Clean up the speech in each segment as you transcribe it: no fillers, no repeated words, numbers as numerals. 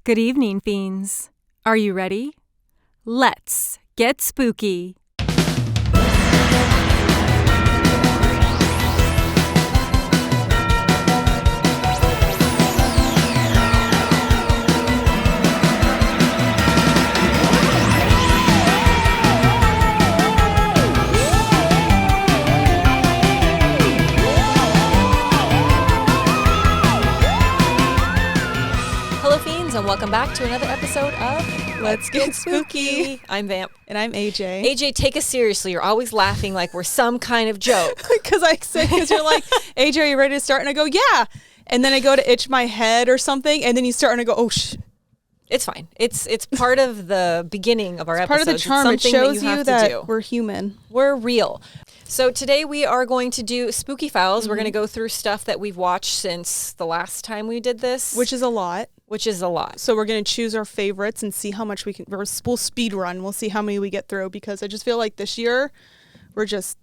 Good evening, Fiends. Are you ready? Let's get spooky. And welcome back to another episode of Let's Get Spooky. I'm Vamp. And I'm AJ. AJ, take us seriously. You're always laughing like we're some kind of joke. Because you're like, AJ, are you ready to start? And I go, yeah. And then I go to itch my head or something. And then you start and I go, oh, It's fine. It's part of the beginning of our episode. Part of the charm. It shows you that we're human. We're real. So today we are going to do Spooky Files. Mm-hmm. We're going to go through stuff that we've watched since the last time we did this. Which is a lot. So we're going to choose our favorites and see how much we can. We'll speed run. We'll see how many we get through because I just feel like this year we're just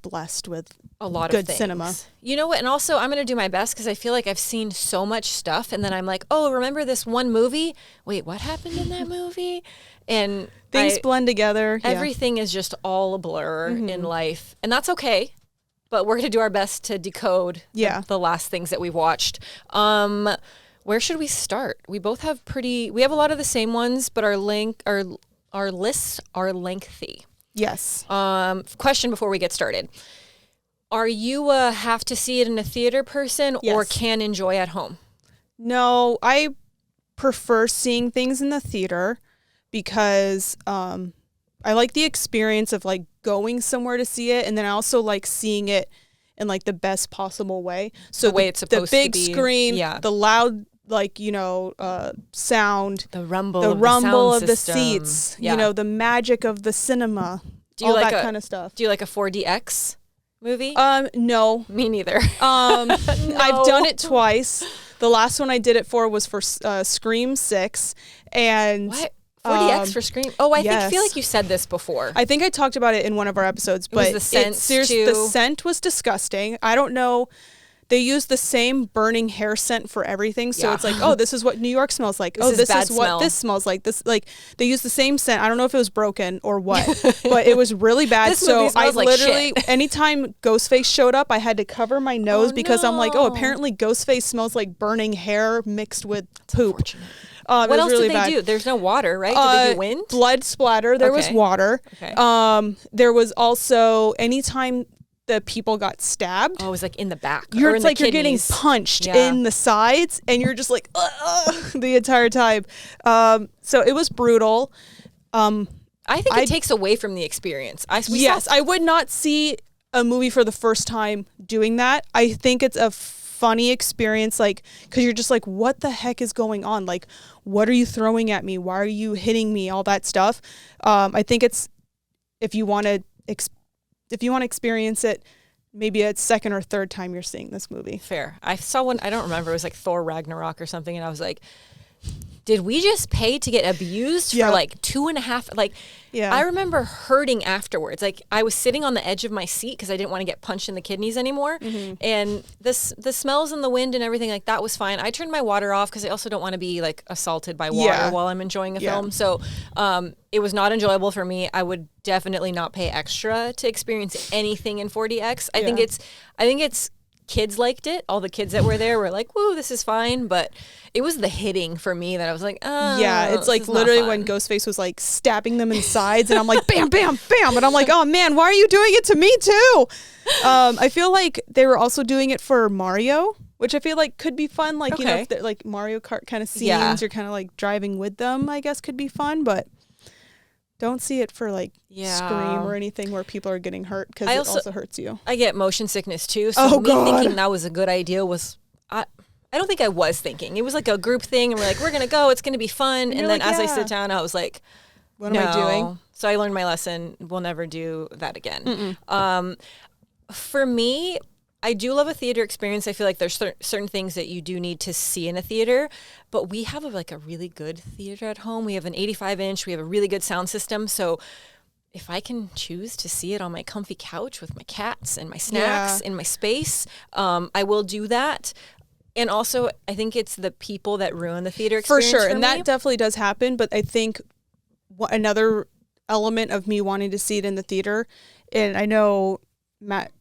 blessed with a lot of good things. Cinema. You know what? And also I'm going to do my best because I feel like I've seen so much stuff and then I'm like, oh, remember this one movie? Wait, what happened in that movie? And things blend together. Everything is just all a blur in life. And that's okay. But we're going to do our best to decode the last things that we've watched. Where should we start? We both have we have a lot of the same ones, but our lists are lengthy. Yes. Question before we get started. Are you a have to see it in a theater person or can enjoy at home? No, I prefer seeing things in the theater because I like the experience of like going somewhere to see it, and then I also like seeing it in like the best possible way. So the way it's supposed to be. The big screen, the loud sound, the rumble of the seats, the magic of the cinema, that kind of stuff. Do you like a 4DX movie? No. Me neither. No. I've done it twice. The last one I did it for was for Scream 6. And what? 4DX for Scream? Oh, I feel like you said this before. I think I talked about it in one of our episodes, but the scent the scent was disgusting. I don't know. They use the same burning hair scent for everything. So it's like, oh, this is what New York smells like. This is what this smells like. This they use the same scent. I don't know if it was broken or what, but it was really bad. So I literally, anytime Ghostface showed up, I had to cover my nose because I'm like, oh, apparently Ghostface smells like burning hair mixed with poop. What else did they do? There's no water, right? Did they do wind? Blood splatter. There was water. Okay. There was also anytime the people got stabbed. Oh, it was like in the back. It's like you're getting punched in the sides, and you're just like the entire time. So it was brutal. I think it takes away from the experience. I would not see a movie for the first time doing that. I think it's a funny experience, like, because you're just like, what the heck is going on? Like, what are you throwing at me? Why are you hitting me? All that stuff. I think it's if you want to experience it, maybe a second or third time you're seeing this movie. Fair. I saw one. I don't remember. It was like Thor Ragnarok or something, and I was like, did we just pay to get abused for like 2.5? Like, I remember hurting afterwards. Like, I was sitting on the edge of my seat because I didn't want to get punched in the kidneys anymore. Mm-hmm. And the smells and the wind and everything, like, that was fine. I turned my water off because I also don't want to be, like, assaulted by water while I'm enjoying a film. So it was not enjoyable for me. I would definitely not pay extra to experience anything in 4DX. I think it's kids liked it. All the kids that were there were like, woo, this is fine. But it was the hitting for me that I was like, oh. Yeah, it's like literally when Ghostface was like stabbing them in the sides and I'm like, bam, bam, bam. And I'm like, oh man, why are you doing it to me too? I feel like they were also doing it for Mario, which I feel like could be fun. Like, you know, if they're like Mario Kart kind of scenes, you're kind of like driving with them, I guess could be fun. But don't see it for like Scream or anything where people are getting hurt because it also hurts you. I get motion sickness too. So thinking that was a good idea was, I don't think I was thinking. It was like a group thing and we're like, we're going to go. It's going to be fun. And then as I sit down, I was like, what am I doing? So I learned my lesson. We'll never do that again. For me, I do love a theater experience. I feel like there's certain things that you do need to see in a theater, but we have a really good theater at home. We have an 85-inch. We have a really good sound system. So if I can choose to see it on my comfy couch with my cats and my snacks in my space, I will do that. And also, I think it's the people that ruin the theater For experience sure. for And me. that definitely does happen. But I think another element of me wanting to see it in the theater, and I know Matt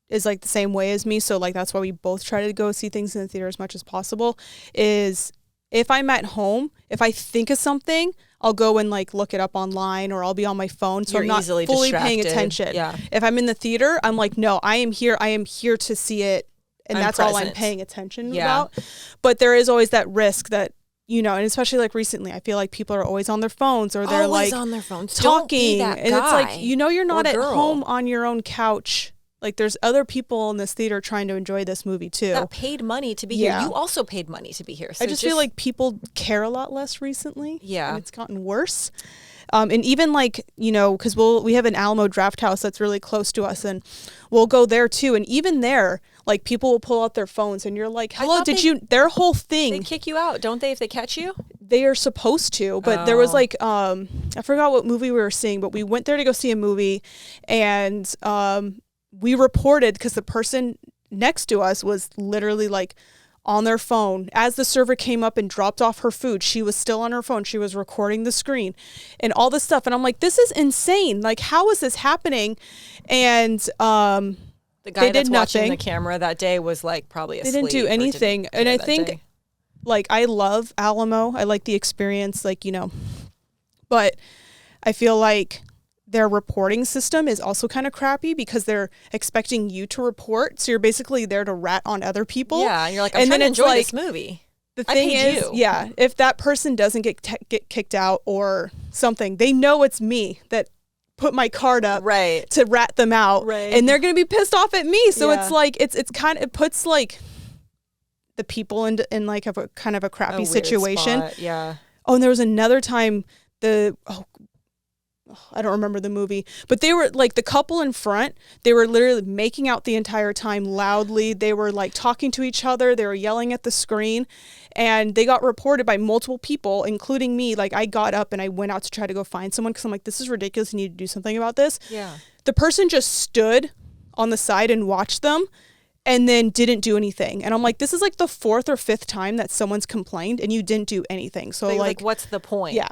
is like the same way as me, so like that's why we both try to go see things in the theater as much as possible, is if I'm at home, if I think of something, I'll go and like look it up online, or I'll be on my phone, so You're I'm not easily fully distracted. paying attention. Yeah. If I'm in the theater, I'm like, no, I am here to see it, and I'm that's all I'm present. paying attention Yeah. about. But there is always that risk that, you know, and especially like recently, I feel like people are always on their phones, or they're Always like on their phones. talking, Don't be that and it's guy like, you know, you're not or at girl home on your own couch. Like there's other people in this theater trying to enjoy this movie too. that paid money to be Yeah. here. You also paid money to be here. So I just feel like people care a lot less recently. Yeah. And it's gotten worse. And even like, you know, because we have an Alamo Draft House that's really close to us, and we'll go there too. And even there, like people will pull out their phones, and you're like, hello, their whole thing. They kick you out, don't they, if they catch you? They are supposed to, but there was like, I forgot what movie we were seeing, but we went there to go see a movie, and we reported because the person next to us was literally like on their phone. As the server came up and dropped off her food, she was still on her phone. She was recording the screen and all this stuff. And I'm like, this is insane. Like, how is this happening? And the guy they that's did watching nothing. the camera that day was like probably asleep. They didn't do or anything. didn't And care I that think day. like I love Alamo. I like the experience, like, you know, but I feel like their reporting system is also kind of crappy because they're expecting you to report. So you're basically there to rat on other people. Yeah, and you're like, I'm And trying then to it's enjoy like- this movie. The I thing paid is, you. yeah, if that person doesn't get kicked out or something, they know it's me that put my card up Right. to rat them out, Right. and they're going to be pissed off at me. So Yeah. it's like it puts like the people in like a kind of a crappy A weird situation. spot, yeah. Oh, and there was another time I don't remember the movie, but they were like the couple in front, they were literally making out the entire time loudly. They were like talking to each other. They were yelling at the screen, and they got reported by multiple people, including me. Like I got up and I went out to try to go find someone because I'm like, this is ridiculous. You need to do something about this. Yeah. The person just stood on the side and watched them and then didn't do anything. And I'm like, this is like the 4th or 5th time that someone's complained and you didn't do anything. So like what's the point? Yeah.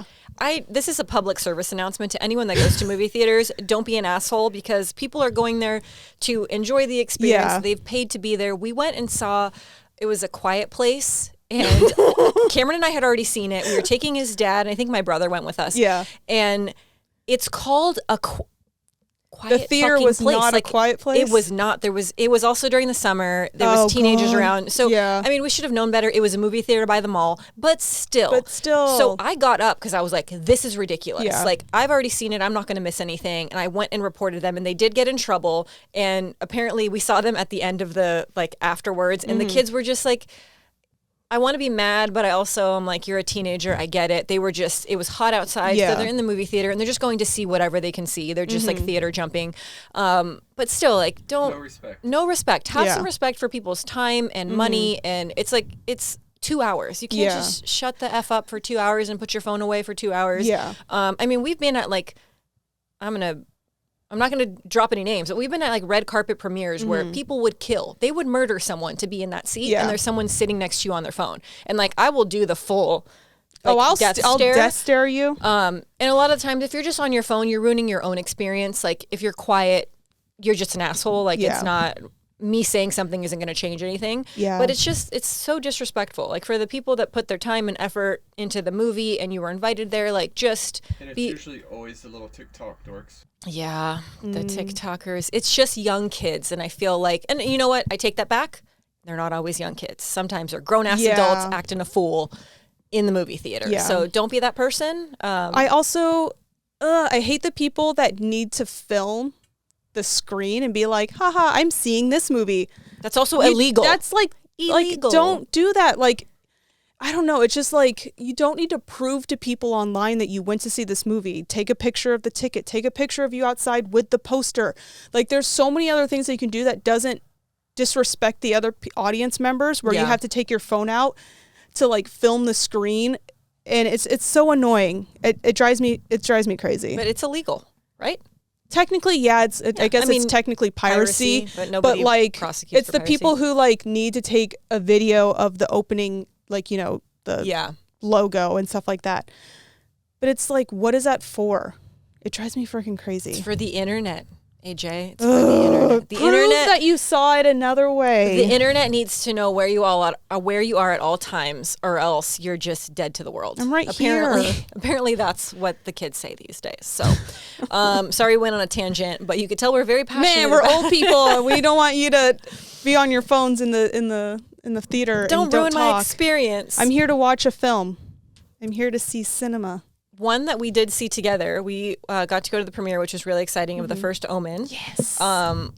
This is a public service announcement to anyone that goes to movie theaters. Don't be an asshole, because people are going there to enjoy the experience. Yeah. They've paid to be there. We went and saw, it was A Quiet Place, and Cameron and I had already seen it. We were taking his dad, and I think my brother went with us. Yeah. And it's called Quiet The theater fucking was place. not a quiet place? It was not. It was also during the summer. There was teenagers God. around. So Yeah. I mean, we should have known better. It was a movie theater by the mall, but still. So I got up because I was like, this is ridiculous. Yeah. Like, I've already seen it. I'm not going to miss anything. And I went and reported them, and they did get in trouble. And apparently we saw them at the end of the, like, afterwards. And the kids were just like, I want to be mad, but I also am like, you're a teenager. I get it. They were just, it was hot outside. Yeah. So they're in the movie theater and they're just going to see whatever they can see. They're just like theater jumping. But still, like, No respect. no respect. Have Yeah. some respect for people's time and money. And it's like, it's 2 hours. You can't Yeah. just shut the F up for 2 hours and put your phone away for 2 hours. Yeah. I mean, we've been at like, I'm not going to drop any names, but we've been at like red carpet premieres where people would kill. They would murder someone to be in that seat, Yeah. and there's someone sitting next to you on their phone. And like, I will do the full. Like, I'll death death stare you. And a lot of times, if you're just on your phone, you're ruining your own experience. Like, if you're quiet, you're just an asshole. Like, Yeah. it's not, me saying something isn't going to change anything. Yeah. But it's so disrespectful. Like, for the people that put their time and effort into the movie and you were invited there, like, just And it's be. usually always the little TikTok dorks. Yeah, the TikTokers. It's just young kids. And I feel like, and you know what? I take that back. They're not always young kids. Sometimes they're grown-ass Yeah. adults acting a fool in the movie theater. Yeah. So don't be that person. I also, I hate the people that need to film the screen and be like, haha, I'm seeing this movie. That's also illegal. That's like, Illegal. don't do that. Like, I don't know. It's just like, you don't need to prove to people online that you went to see this movie. Take a picture of the ticket. Take a picture of you outside with the poster. Like, there's so many other things that you can do that doesn't disrespect the other audience members, where you Yeah. have to take your phone out to like film the screen. And it's so annoying. It drives me crazy. But it's illegal, right? Technically, yeah, I guess it's technically piracy, but nobody prosecutes it's the piracy. people who like need to take a video of the opening, like, you know, the logo and stuff like that. But it's like, what is that for? It drives me freaking crazy. It's for the internet, AJ. It's for the internet. The internet that you saw it another way. The internet needs to know where you are at all times, or else you're just dead to the world. I'm right here. Apparently, that's what the kids say these days. So, sorry, we went on a tangent, but you could tell we're very passionate. Man, we're old people, and we don't want you to be on your phones in the theater. Don't ruin talk. my experience. I'm here to watch a film. I'm here to see cinema. One that we did see together, we got to go to the premiere, which was really exciting, of the first Omen. Yes.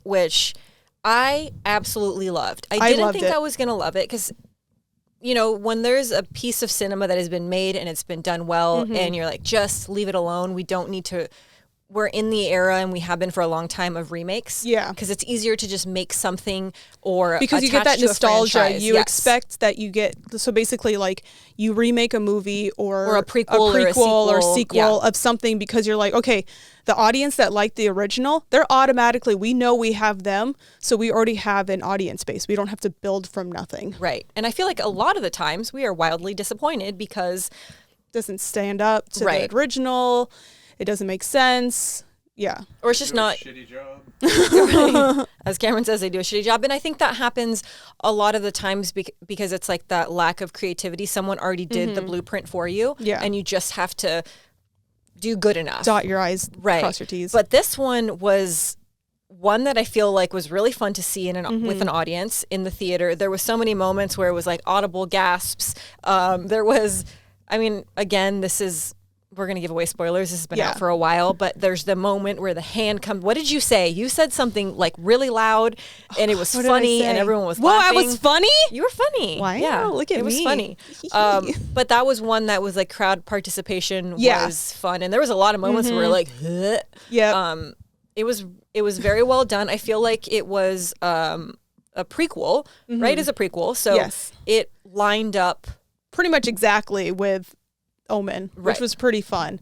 Which I absolutely loved. I didn't think I was going to love it because, you know, when there's a piece of cinema that has been made and it's been done well and you're like, just leave it alone. We don't need to. We're in the era, and we have been for a long time, of remakes. Yeah. Because it's easier to just make something or because you get that nostalgia. You yes. expect that you get, so basically like you remake a movie or a prequel or sequel of something because you're like, okay, the audience that liked the original, they're automatically, we know we have them, so we already have an audience base. We don't have to build from nothing. Right. And I feel like a lot of the times we are wildly disappointed because it doesn't stand up to the original. It doesn't make sense. Yeah. Or it's just not. A shitty job. As Cameron says, they do a shitty job. And I think that happens a lot of the times because it's like that lack of creativity. Someone already did the blueprint for you. Yeah. And you just have to do good enough. Dot your I's, cross your T's. But this one was one that I feel like was really fun to see with an audience in the theater. There was so many moments where it was like audible gasps. There was, I mean, again, we're going to give away spoilers. This has been out for a while, but there's the moment where the hand comes. What did you say? You said something like really loud, and it was funny, and everyone was laughing. Whoa, I was funny? You were funny. Wow, yeah, look at me. It was funny. But that was one that was like crowd participation was fun. And there was a lot of moments where we were like, huh. Yeah. It was very well done. I feel like it was a prequel, right? As a prequel. So it lined up pretty much exactly with Omen, which was pretty fun.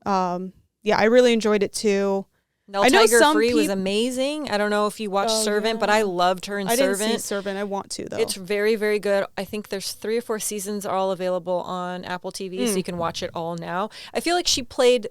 I really enjoyed it too. I know Tiger Free was amazing. I don't know if you watched Servant, but I loved her in Servant. I didn't see Servant. I want to, though. It's very, very good. I think there's 3 or 4 seasons are all available on Apple TV, so you can watch it all now. I feel like she played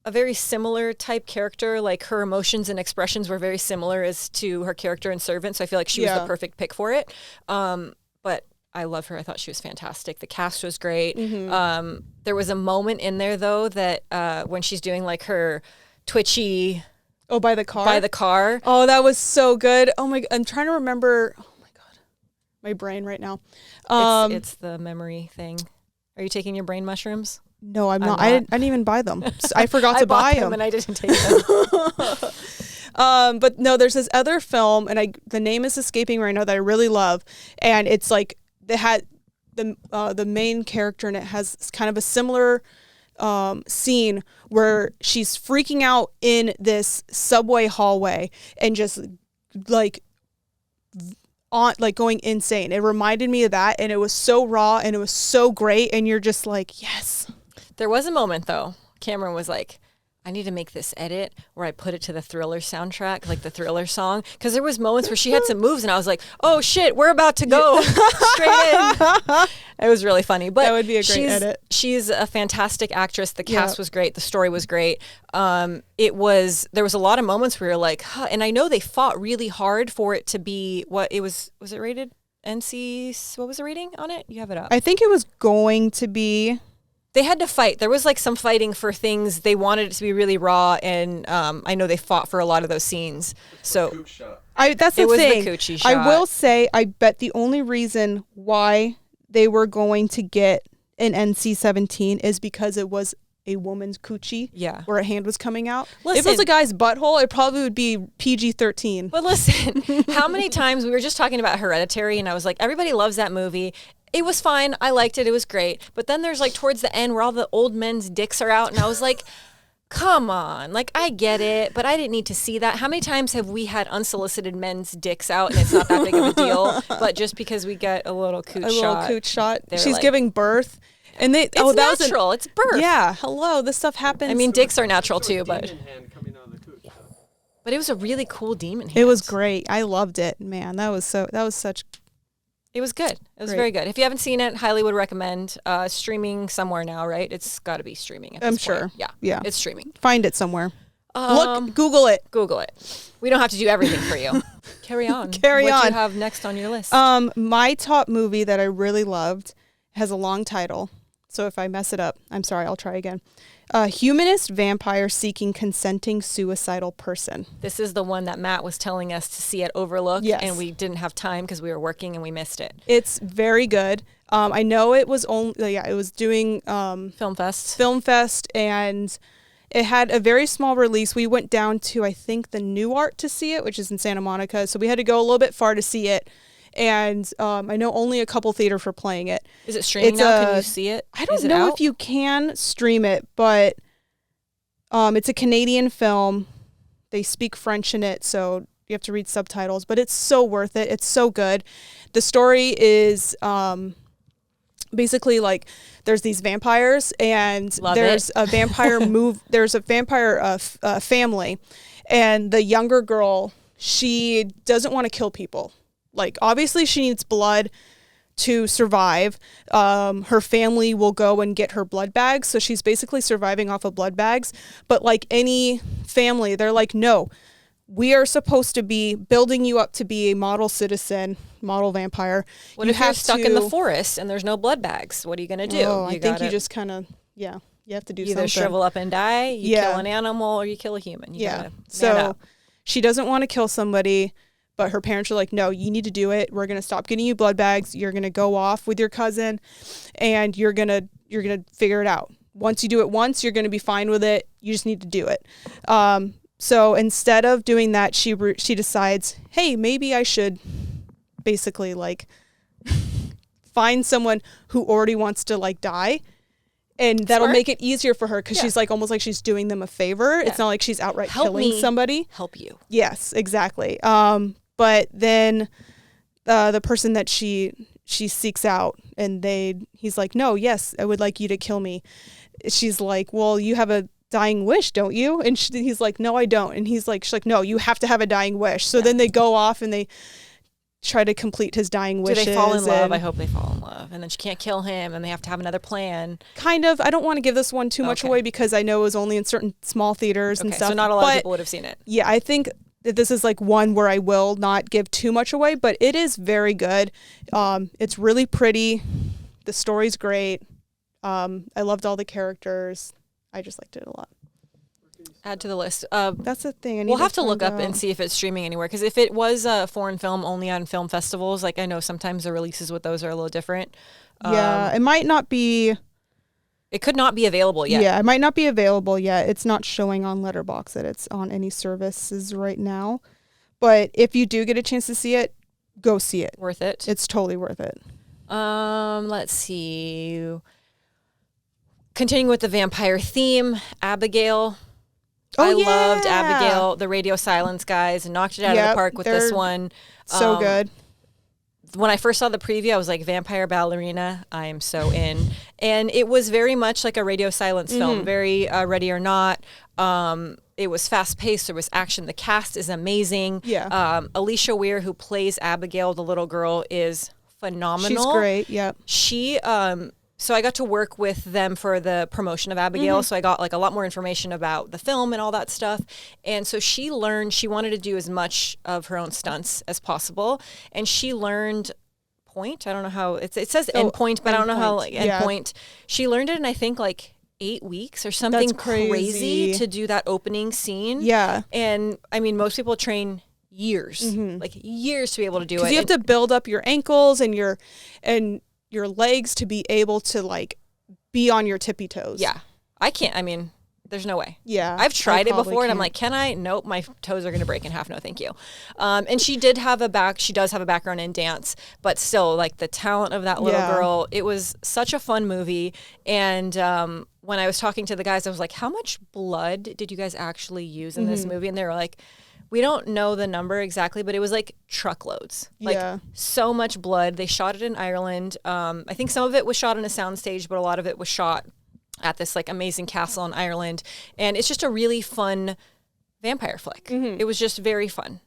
a very similar type character. Like her emotions and expressions were very similar as to her character in Servant, so I feel like she was the perfect pick for it. But I love her. I thought she was fantastic. The cast was great. There was a moment in there, though, that when she's doing like her twitchy... Oh, by the car? By the car. Oh, that was so good. Oh, my... I'm trying to remember... Oh, my God. My brain right now. It's the memory thing. Are you taking your brain mushrooms? No, I'm not. I didn't even buy them. I forgot to buy them. And I didn't take them. But no, there's this other film, and the name is escaping right now, that I really love. And it's like... It had the main character in it has kind of a similar scene where she's freaking out in this subway hallway and just like going insane. It reminded me of that, and it was so raw and it was so great, and you're just like, yes. There was a moment though. Cameron was like, I need to make this edit where I put it to the Thriller soundtrack, like the Thriller song. Because there was moments where she had some moves and I was like, oh shit, we're about to go straight in. It was really funny. But that would be a great edit. She's a fantastic actress. The cast was great. The story was great. There was a lot of moments where you're like, huh. And I know they fought really hard for it to be what it was it rated? NC, what was the rating on it? You have it up. I think it was going to be... They had to fight. There was like some fighting for things. They wanted it to be really raw, and I know they fought for a lot of those scenes. So that's the thing. The coochie shot. I will say, I bet the only reason why they were going to get an NC-17 is because it was a woman's coochie. Yeah. Where a hand was coming out. Listen, if it was a guy's butthole, it probably would be PG-13. But listen, how many times we were just talking about Hereditary, and I was like, everybody loves that movie. It was fine. I liked it. It was great. But then there's like towards the end where all the old men's dicks are out. And I was like, come on. Like, I get it, but I didn't need to see that. How many times have we had unsolicited men's dicks out and it's not that big of a deal? But just because we get a little cooch shot. She's like, giving birth. And it's natural. It's birth. Yeah. Hello. This stuff happens. I mean, dicks are natural too, but... But it was a really cool demon hand. It was great. I loved it, man. It was such. It was good. It was Great. very good. If you haven't seen it, highly would recommend. Streaming somewhere now, right? It's got to be streaming at this I'm point. sure. Yeah, it's streaming. Find it somewhere. Google it. Google it. We don't have to do everything for you. Carry on. What do you have next on your list? My top movie that I really loved has a long title, so if I mess it up, I'm sorry. I'll try again. Humanist vampire seeking consenting suicidal person. This is the one that Matt was telling us to see at Overlook, and we didn't have time because we were working and we missed it. It's very good. I know it was it was doing Film Fest, and it had a very small release. We went down to, I think, the New Art to see it, which is in Santa Monica. So we had to go a little bit far to see it. And I know only a couple theaters were playing it. Is it streaming now? Can you see it? I don't know if you can stream it, but it's a Canadian film. They speak French in it, so you have to read subtitles. But it's so worth it. It's so good. The story is basically like there's these vampires, and there's a vampire There's a vampire family, and the younger girl, she doesn't want to kill people. Like, obviously she needs blood to survive. Her family will go and get her blood bags. So she's basically surviving off of blood bags. But like any family, they're like, no, we are supposed to be building you up to be a model citizen, model vampire. What if you're stuck in the forest and there's no blood bags? What are you going to do? I think you just kind of, you have to do something. Either shrivel up and die, you kill an animal, or you kill a human. You gotta man up. She doesn't want to kill somebody. But her parents are like, no, you need to do it. We're going to stop getting you blood bags. You're going to go off with your cousin, and you're going to figure it out. Once you do it once, you're going to be fine with it. You just need to do it. So instead of doing that, she decides, hey, maybe I should basically like find someone who already wants to like die. And that'll make it easier for her because she's like almost like she's doing them a favor. It's not like she's outright killing somebody. Help you. Yes, exactly. But then the person that she seeks out, and he's like, no, yes, I would like you to kill me. She's like, well, you have a dying wish, don't you? And he's like, no, I don't. And she's like, no, you have to have a dying wish. So then they go off and they try to complete his dying wishes. Do they fall in love? I hope they fall in love. And then she can't kill him, and they have to have another plan. Kind of. I don't want to give this one too much away because I know it was only in certain small theaters and stuff. So not a lot of people would have seen it. Yeah, I think that this is like one where I will not give too much away, but it is very good. It's really pretty. The story's great. I loved all the characters. I just liked it a lot. Add to the list. That's the thing. We'll have to look up and see if it's streaming anywhere. Because if it was a foreign film only on film festivals, like I know sometimes the releases with those are a little different. Yeah, it might not be. It could not be available yet. Yeah, it might not be available yet. It's not showing on Letterboxd that it's on any services right now. But if you do get a chance to see it, go see it. Worth it. It's totally worth it. Let's see. Continuing with the vampire theme, Abigail. I loved Abigail, the Radio Silence guys, and knocked it out of the park with this one. So good. When I first saw the preview, I was like, vampire ballerina, I am so in. And it was very much like a Radio Silence film, very Ready or Not. It was fast-paced. There was action. The cast is amazing. Yeah. Alicia Weir, who plays Abigail, the little girl, is phenomenal. She's great, yeah. She... So I got to work with them for the promotion of Abigail. So I got like a lot more information about the film and all that stuff. And so she wanted to do as much of her own stunts as possible. And she learned point. I don't know how it says endpoint, but I don't know how like endpoint. She learned it in I think like 8 weeks or something. That's crazy to do that opening scene. Yeah. And I mean, most people train years, like years to be able to do it. Because you have to build up your ankles and your legs to be able to like be on your tippy toes. Yeah. I can't. I mean, there's no way. Yeah. I've tried it before and I'm like, can I? Nope. My toes are going to break in half. No, thank you. And she does have a background in dance, but still like the talent of that little girl, it was such a fun movie. And, when I was talking to the guys, I was like, how much blood did you guys actually use in this movie? And they were like, we don't know the number exactly, but it was like truckloads, like so much blood. They shot it in Ireland. I think some of it was shot on a soundstage, but a lot of it was shot at this like amazing castle in Ireland. And it's just a really fun vampire flick. It was just very fun.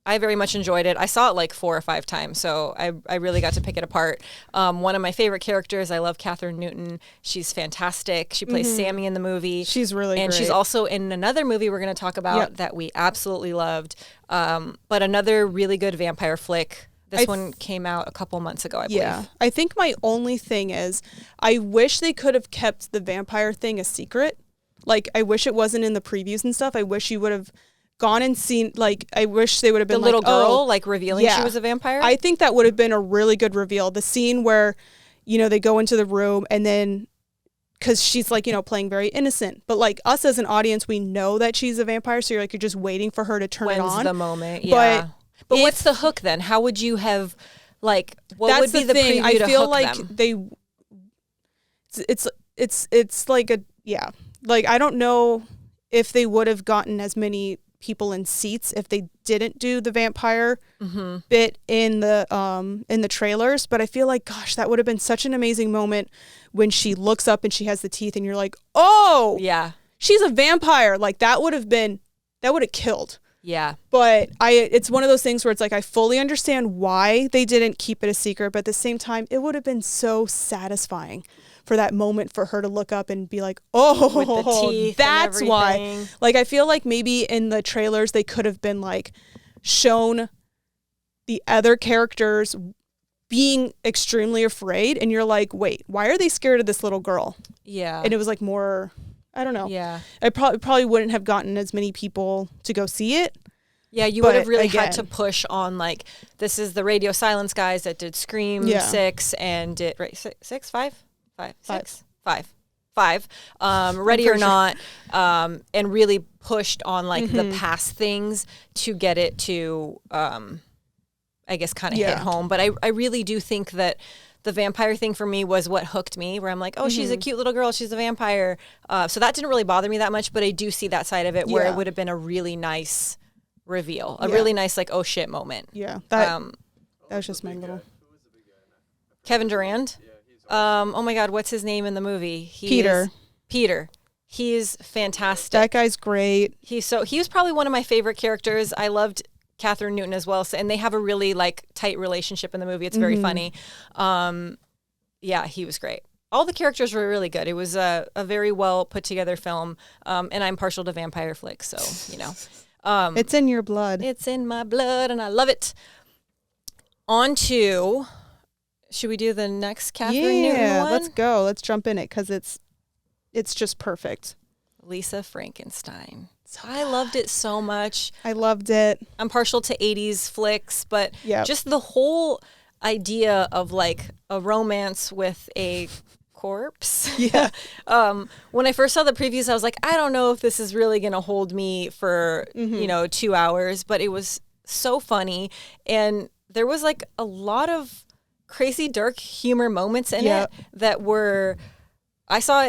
I very much enjoyed it. I saw it like 4 or 5 times, so I really got to pick it apart. One of my favorite characters, I love Catherine Newton. She's fantastic. She plays Sammy in the movie. She's really great. And she's also in another movie we're going to talk about that we absolutely loved. But another really good vampire flick. This one came out a couple months ago, I believe. Yeah. I think my only thing is I wish they could have kept the vampire thing a secret. Like, I wish it wasn't in the previews and stuff. I wish you would have gone and seen, like, I wish they would have been the little girl, like, revealing she was a vampire. I think that would have been a really good reveal. The scene where, you know, they go into the room and then, because she's, like, you know, playing very innocent. But, like, us as an audience, we know that she's a vampire, so you're just waiting for her to turn it on. When's the moment, yeah. But what's the hook then? How would you have, like, what would be the thing. preview to I feel hook like them? It's like a, yeah. Like, I don't know if they would have gotten as many people in seats if they didn't do the vampire bit in the trailers, but I feel like, gosh, that would have been such an amazing moment when she looks up and she has the teeth and you're like, oh yeah, she's a vampire. Like, that would have killed. Yeah. But it's one of those things where it's like, I fully understand why they didn't keep it a secret, but at the same time, it would have been so satisfying for that moment for her to look up and be like, oh, with the teeth that's and why. Like, I feel like maybe in the trailers, they could have been like shown the other characters being extremely afraid. And you're like, wait, why are they scared of this little girl? Yeah. And it was like more, I don't know. Yeah. I probably wouldn't have gotten as many people to go see it. Yeah, you would have really had to push on, like, this is the Radio Silence guys that did Scream 6 and did, right, 6, 5? 5. Ready or Not, and really pushed on, like, the past things to get it to, I guess, kind of hit home. But I really do think that the vampire thing for me was what hooked me, where I'm like, oh, she's a cute little girl, she's a vampire. So that didn't really bother me that much, but I do see that side of it where it would have been a really nice reveal, a really nice, like, oh shit moment. Yeah, that was just my little... Kevin Durand? Oh my God, what's his name in the movie? Peter. He's fantastic. That guy's great. He was probably one of my favorite characters. I loved Catherine Newton as well, and they have a really, like, tight relationship in the movie. It's very funny. Yeah, he was great. All the characters were really good. It was a very well put together film, and I'm partial to vampire flicks, so, you know. It's in your blood. It's in my blood, and I love it. On to... Should we do the next Catherine Newton one? Yeah, let's go. Let's jump in it because it's just perfect. Lisa Frankenstein. I loved it so much. I loved it. I'm partial to 80s flicks, but just the whole idea of, like, a romance with a corpse. Yeah. When I first saw the previews, I was like, I don't know if this is really going to hold me for, 2 hours, but it was so funny. And there was, like, a lot of crazy dark humor moments in it that were, I saw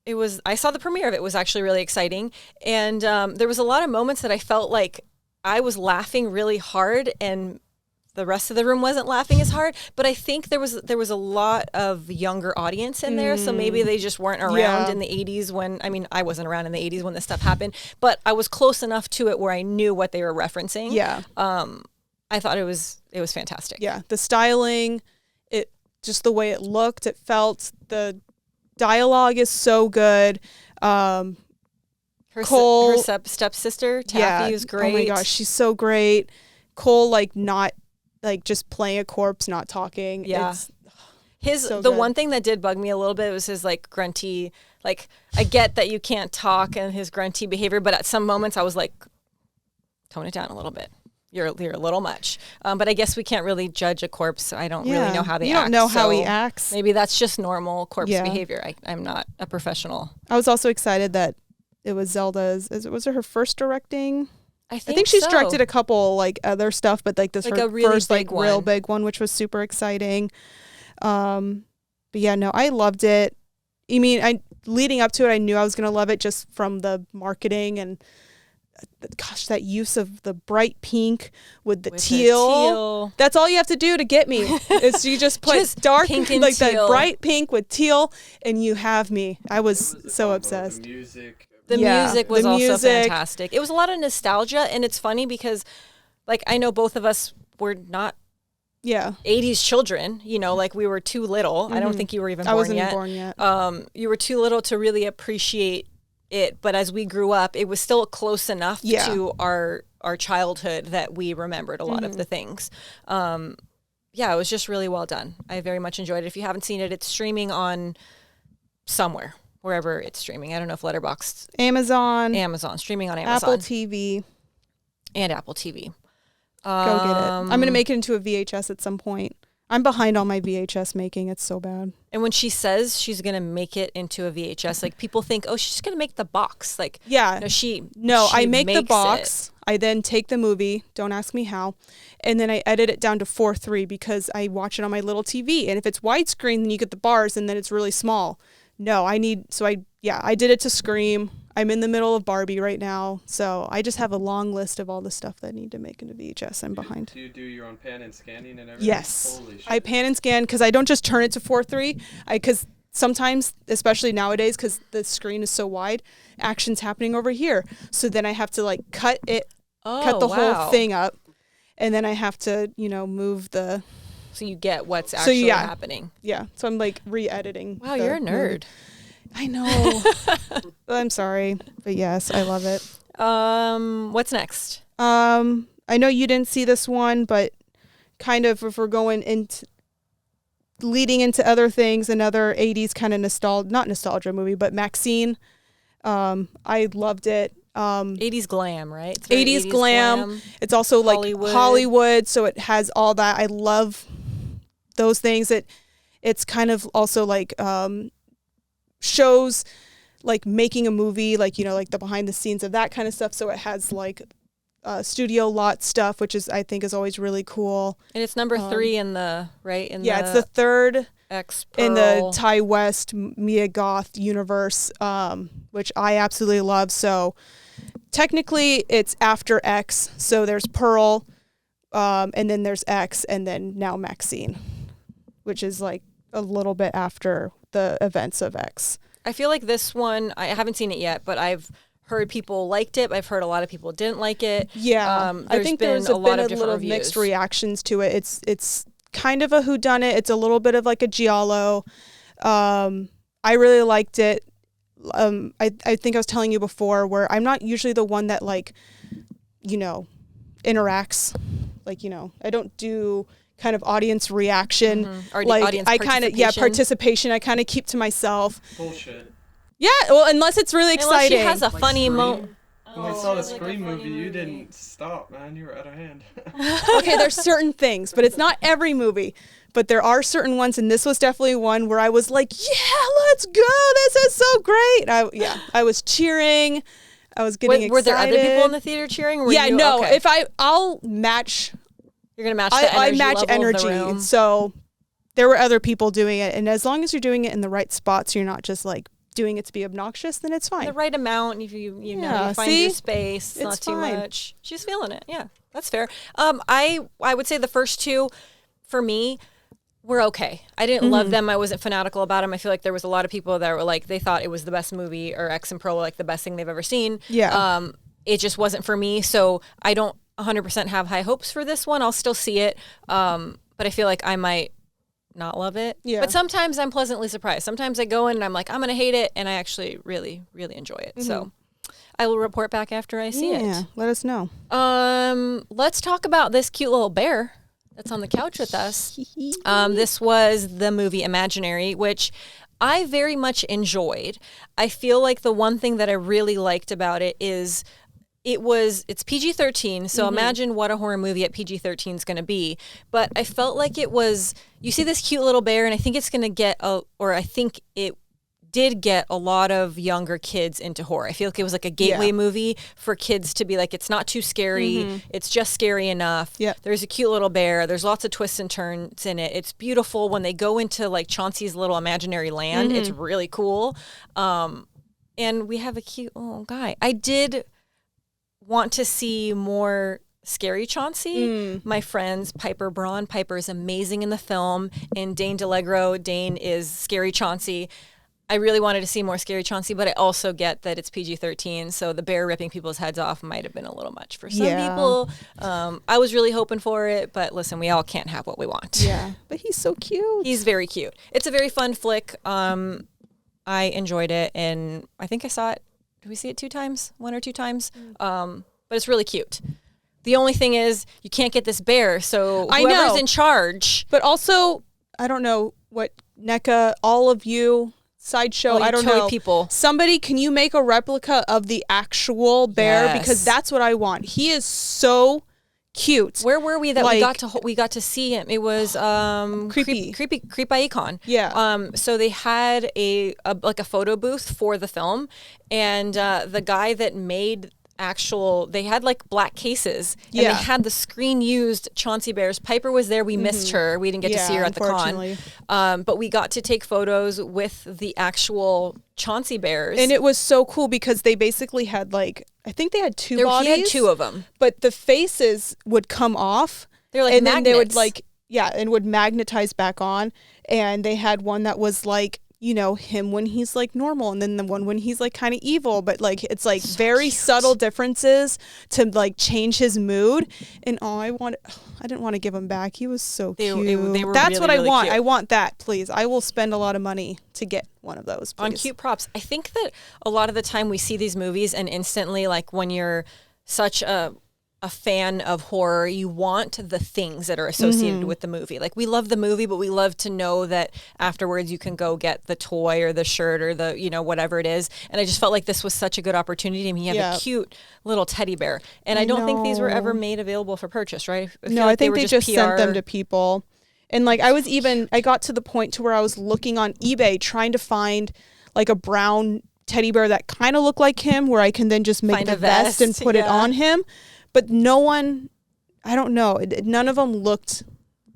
the premiere of it. Was actually really exciting, and there was a lot of moments that I felt like I was laughing really hard and the rest of the room wasn't laughing as hard, but I think there was a lot of younger audience in there, so maybe they just weren't around in the 80s when, I mean, I wasn't around in the 80s when this stuff happened, but I was close enough to it where I knew what they were referencing. Yeah. I thought it was fantastic. Yeah, the styling, just the way it looked, it felt, the dialogue is so good. Her stepsister Taffy is great. Oh my gosh, she's so great. Cole, like, not, like, just playing a corpse, not talking. Yeah. The one thing that did bug me a little bit was his, like, grunty, like, I get that you can't talk and his grunty behavior, but at some moments I was like, tone it down a little bit. You're a little much. But I guess we can't really judge a corpse. I don't really know how they act. You don't know how he acts. Maybe that's just normal corpse behavior. I'm not a professional. I was also excited that it was Zelda's. Was it her first directing? I think she's directed a couple, like, other stuff, but, like, this like her a really first, like, one. real big one, which was super exciting. But yeah, no, I loved it. I mean, leading up to it, I knew I was gonna love it just from the marketing and, gosh, that use of the bright pink with the teal. That's all you have to do to get me. Is you just put just dark pink and like teal. That bright pink with teal, and you have me. I was so obsessed. The music, The music was also fantastic. It was a lot of nostalgia, and it's funny because, like, I know both of us were not 80s children, you know, like we were too little. I don't think you were even born yet. I wasn't born yet. You were too little to really appreciate it, but as we grew up, it was still close enough to our childhood that we remembered a lot of the things. It was just really well done. I very much enjoyed it. If you haven't seen it, it's streaming on somewhere, wherever it's streaming. I don't know if Letterboxd. Amazon, streaming on Amazon. Apple TV. And Apple TV. Go get it. I'm going to make it into a VHS at some point. I'm behind on my VHS making. It's so bad. And when she says she's going to make it into a VHS, like people think, oh, she's going to make the box. Like, no, I make the box. I then take the movie. Don't ask me how. And then I edit it down to 4:3 because I watch it on my little TV. And if it's widescreen, then you get the bars and then it's really small. No, I did it to Scream. I'm in the middle of Barbie right now, so I just have a long list of all the stuff that I need to make into VHS. I'm behind. Do you do your own pan and scanning and everything? Yes. Holy shit. I pan and scan because I don't just turn it to 4:3. Because sometimes, especially nowadays, because the screen is so wide, action's happening over here. So then I have to like cut the whole thing up, and then I have to move the. So you get what's actually happening. Yeah. So I'm like re-editing. Wow, you're a nerd. Movie. I know. I'm sorry, but yes, I love it. What's next? I know you didn't see this one, but kind of if we're going into leading into other things, another 80s kind of not nostalgia movie, but Maxine. I loved it. 80s glam, right? 80s glam. It's also like Hollywood, so it has all that. I love those things. It's kind of also like shows like making a movie, like like the behind the scenes of that kind of stuff. So it has like studio lot stuff, which I think is always really cool. And it's number 3 in the it's the third X-Pearl. in the Ty West Mia Goth universe, which I absolutely love. So technically it's after X. So there's Pearl, and then there's X, and then now Maxine, which is like a little bit after the events of X. I feel like this one, I haven't seen it yet, but I've heard people liked it. I've heard a lot of people didn't like it. Yeah, I think there's a lot of different little reviews. Mixed reactions to it. It's kind of a whodunit. It's a little bit of like a giallo. I really liked it. I think I was telling you before where I'm not usually the one that like, interacts. Like, I don't do kind of audience reaction. Or like audience I kind of participation. I kind of keep to myself. Bullshit. Yeah, well, unless it's really exciting. Unless she has a funny moment. When we saw the Scream movie, you didn't stop, man. You were out of hand. Okay, there's certain things, but it's not every movie. But there are certain ones, and this was definitely one where I was like, yeah, let's go. This is so great. I was cheering. I was getting excited. Were there other people in the theater cheering? Or no. Okay. If I'll match. You're going to match the energy I match level energy. Of the room. So there were other people doing it. And as long as you're doing it in the right spots, you're not just like doing it to be obnoxious, then it's fine. The right amount. If you find your space, it's not too fine. much. She's feeling it. Yeah, that's fair. I would say the first two, for me, were okay. I didn't love them. I wasn't fanatical about them. I feel like there was a lot of people that were like, they thought it was the best movie, or X and Pearl were like the best thing they've ever seen. Yeah. It just wasn't for me. So I don't 100% have high hopes for this one. I'll still see it. But I feel like I might not love it. Yeah. But sometimes I'm pleasantly surprised. Sometimes I go in and I'm like, I'm going to hate it. And I actually really, really enjoy it. So I will report back after I see it. Yeah, let us know. Let's talk about this cute little bear that's on the couch with us. This was the movie Imaginary, which I very much enjoyed. I feel like the one thing that I really liked about it is it's PG-13, so imagine what a horror movie at PG-13 is going to be. But I felt like you see this cute little bear, and I think it's going to I think it did get a lot of younger kids into horror. I feel like it was like a gateway movie for kids to be like, it's not too scary. It's just scary enough. Yep. There's a cute little bear. There's lots of twists and turns in it. It's beautiful. When they go into like Chauncey's little imaginary land, it's really cool. And we have a cute little guy. I did want to see more scary Chauncey. My friends Piper Braun. Piper is amazing in the film, and Dane DeLegro. Dane is scary Chauncey. I really wanted to see more scary Chauncey, but I also get that it's PG-13, so the bear ripping people's heads off might have been a little much for some people. I was really hoping for it, but listen, we all can't have what we want. Yeah, but he's so cute. He's very cute. It's a very fun flick. I enjoyed it, and I think I saw it. Did we see it 1 or 2 times? But it's really cute. The only thing is, you can't get this bear, so whoever's in charge. But also, I don't know what NECA, all of you, Sideshow, I don't know. People. Somebody, can you make a replica of the actual bear? Yes. Because that's what I want. He is so cute. Where were we that we got to see him? It was Creepy by Econ. Yeah. So they had a photo booth for the film, and the guy that made they had like black cases, and they had the screen used Chauncey bears. Piper was there. We missed her. We didn't get to see her at the con. But we got to take photos with the actual Chauncey bears. And it was so cool because they basically had I think they had two bodies. He had 2 of them. But the faces would come off. They're like and magnets. Then they would and would magnetize back on. And they had one that was him when he's normal, and then the one when he's kind of evil, but it's so very cute. Subtle differences to change his mood. And I didn't want to give him back. He was so cute. They were That's really, what I really want. Cute. I want that, please. I will spend a lot of money to get one of those, please. On cute props. I think that a lot of the time we see these movies, and instantly, when you're such a fan of horror, you want the things that are associated with the movie. We love the movie, but we love to know that afterwards you can go get the toy or the shirt or the, whatever it is. And I just felt like this was such a good opportunity. I mean, you have a cute little teddy bear. And I don't think these were ever made available for purchase, right? I think they just sent them to people. And I got to the point to where I was looking on eBay trying to find a brown teddy bear that kind of looked like him, where I can then just make the vest and put it on him. But no one, I don't know, none of them looked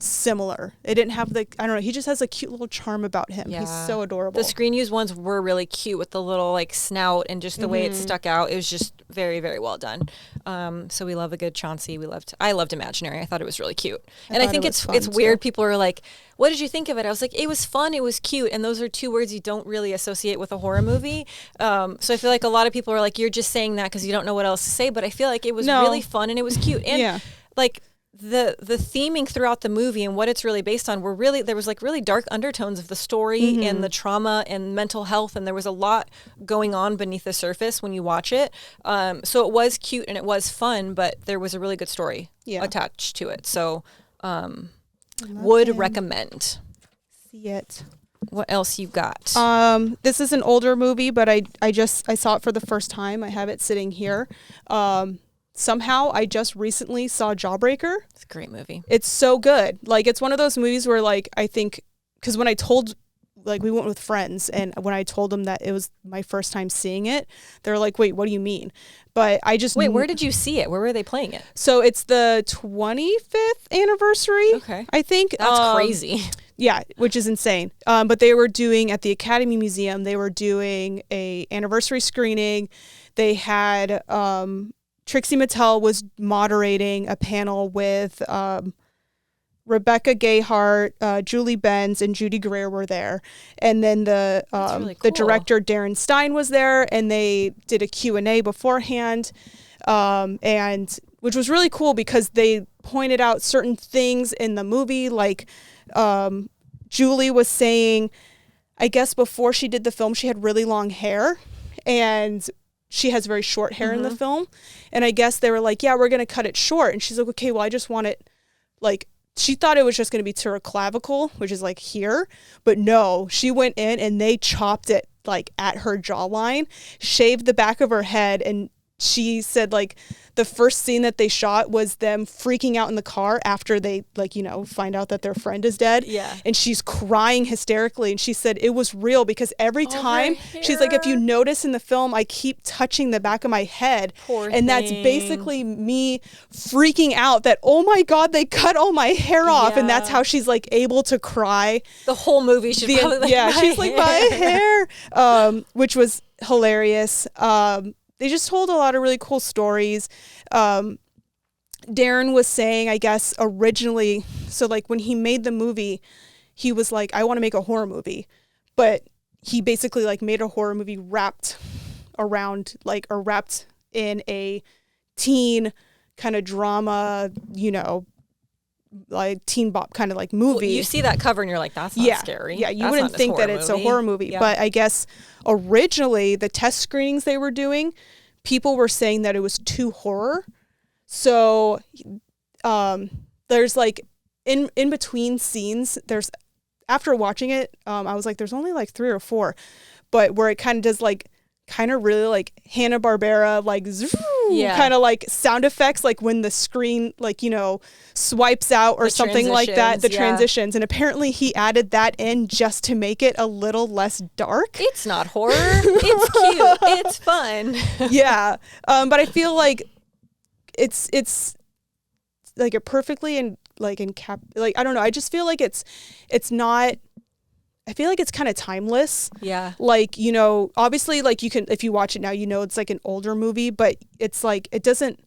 similar. It didn't have I don't know, he just has a cute little charm about him. Yeah. He's so adorable. The screen used ones were really cute with the little snout and just the way it stuck out. It was just very, very well done. So we love a good Chauncey. I loved Imaginary. I thought it was really cute. And I think it's weird. People are like, what did you think of it? I was like, it was fun. It was cute. And those are 2 words you don't really associate with a horror movie. So I feel like a lot of people are like, you're just saying that because you don't know what else to say. But I feel like it was really fun and it was cute. And the theming throughout the movie and what it's really based on there was really dark undertones of the story and the trauma and mental health, and there was a lot going on beneath the surface when you watch it. So it was cute and it was fun, but there was a really good story attached to it. So would recommend. See it. What else you got? This is an older movie, but I saw it for the first time. I have it sitting here. Somehow I just recently saw Jawbreaker. It's a great movie. It's so good. It's one of those movies where I think, because when I told, we went with friends, and when I told them that it was my first time seeing it, they're like, wait, what do you mean? But I just... Wait, where did you see it? Where were they playing it? So it's the 25th anniversary, I think. That's crazy. Yeah, which is insane. But they were doing, at the Academy Museum, they were doing a anniversary screening. They had... Trixie Mattel was moderating a panel with Rebecca Gayheart, Julie Benz, and Judy Greer were there. And then the really cool. the director, Darren Stein, was there, and they did a Q&A beforehand, and which was really cool because they pointed out certain things in the movie. Julie was saying, I guess before she did the film, she had really long hair, and she has very short hair in the film. And I guess they were like, yeah, we're going to cut it short. And she's like, okay, well, I just want it, she thought it was just going to be to her clavicle, which is here. But no, she went in and they chopped it at her jawline, shaved the back of her head, and she said the first scene that they shot was them freaking out in the car after they find out that their friend is dead. Yeah. And she's crying hysterically, and she said it was real because every time she's like, if you notice in the film, I keep touching the back of my head. Poor and that's basically me freaking out that, oh my God, they cut all my hair off. And that's how she's able to cry. The whole movie should probably she's like, my hair, which was hilarious. They just told a lot of really cool stories. Darren was saying, I guess, originally, so when he made the movie, he was like, I want to make a horror movie. But he basically like made a horror movie wrapped around like, or wrapped in a teen kind of drama, you know, like teen bop kind of like movie. Well, you see that cover and you're like, that's not scary. Yeah, you that's wouldn't think that it's a horror movie. Yeah. But I guess originally the test screenings they were doing, people were saying that it was too horror. So there's like in between scenes, there's after watching it, I was like, there's only like 3 or 4, but where it kind of does like kind of really like Hanna-Barbera, like kind of like sound effects, like when the screen, like, you know, swipes out or something like that, the transitions. And apparently he added that in just to make it a little less dark. It's not horror. It's cute. It's fun. Yeah. But I feel like it's like a perfectly and like like, I don't know. I just feel like it's not, I feel like it's kind of timeless. Yeah. Like, you know, obviously, like you can, if you watch it now, you know, it's like an older movie, but it's like, it doesn't,